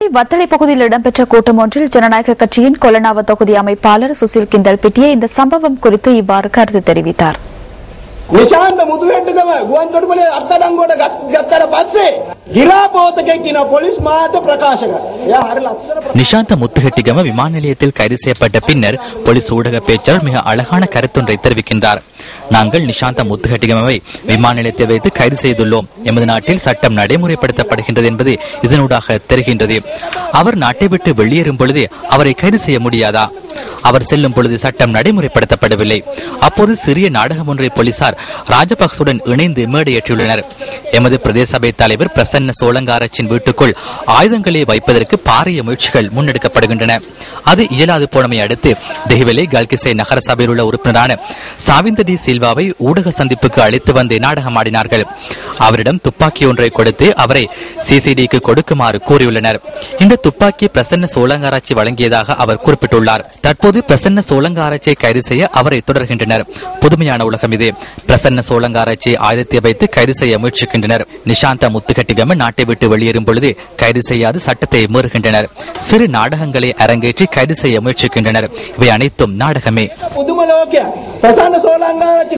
கண்டி வத்தளை பகுதியில் இடம்பெற்ற கூட்டம் ஒன்றில் ஜனநாயக கட்சியின் கொலனாவ தொகுதி அமைப்பாளர் சுசில் கிண்டல் பிட்டிய இந்த சம்பவம் குறித்து இவ்வாறு கருத்து தெரிவித்தார். නිශාන්ත මුදුහෙට්ටුගම ගුවන්තොටුපොළේ අත්අඩංගුවට ගත්තට පස්සේ ගිරාපෝතකෙක් කියන පොලිස් මාධ්‍ය ප්‍රකාශක. එයා හරි ලස්සන நிஷாந்த முத்துகெட்டிகம விமான நிலையத்தில் கைது செய்யப்பட்ட பின்னர் போலீஸ் ஊடக பேச்சாளர் மிக அழகான கருத்தொன்றை தெரிவிக்கின்றார். நாங்கள் நிஷாந்த முத்துகெட்டிகமவை விமான நிலையத்தை வைத்து கைது செய்துள்ளோம். எமது நாட்டில் சட்டம் நடைமுறைப்படுத்தப்படுகின்றது என்பது இதனூடாக தெரிகின்றது. அவர் நாட்டை விட்டு வெளியேறும் பொழுது அவரை கைது செய்ய முடியாதா? அவர் செல்லும் பொழுது சட்டம் நடைமுறைப்படுத்தப்படவில்லை. அப்போது சிறிய நாடகம் ஒன்றை போலீசார் ராஜபக்சுடன் இணைந்து மேடையேற்றியுள்ளனர். எமது பிரதேச சபை தலைவர் பிரசன்ன சோளங்காரச்சின் வீட்டுக்குள் ஆயுதங்களை வைப்பதற்கு பாரிய முயற்சிகள் முன்னெடுக்கப்படுகின்றன. அது இயலாது போனமை அடுத்து தெஹிவலே கல்கிசே நகர சபையில் உள்ள உறுப்பினரான சாவிந்த டி சில்வாவை ஊடக சந்திப்புக்கு அழைத்து வந்து நாடகமாடினார்கள். அவரிடம் துப்பாக்கி ஒன்றை கொடுத்து அவரை சிசிடிக்கு கொடுக்குமாறு கூறியுள்ளனர். இந்த துப்பாக்கி பிரசன்ன சோளங்காராட்சி வழங்கியதாக அவர் குறிப்பிட்டுள்ளார். தற்போது பிரசன்ன சோளங்காராட்சியை கைது செய்ய அவரை தொடர்கின்றனர். புதுமையான உலகம் இது. பிரசன்ன சோளங்காராட்சியை ஆயுதத்தை வைத்து கைது செய்ய முயற்சிக்கின்றனர். நிஷாந்த முத்துகெட்டிகம நாட்டை விட்டு வெளியேறும் பொழுது கைது செய்யாது சட்டத்தை மீறுகின்றனர். சிறு நாடகங்களை அரங்கேற்றி கைது செய்ய முயற்சிக்கின்றனர். இவை அனைத்தும் நாடகமே.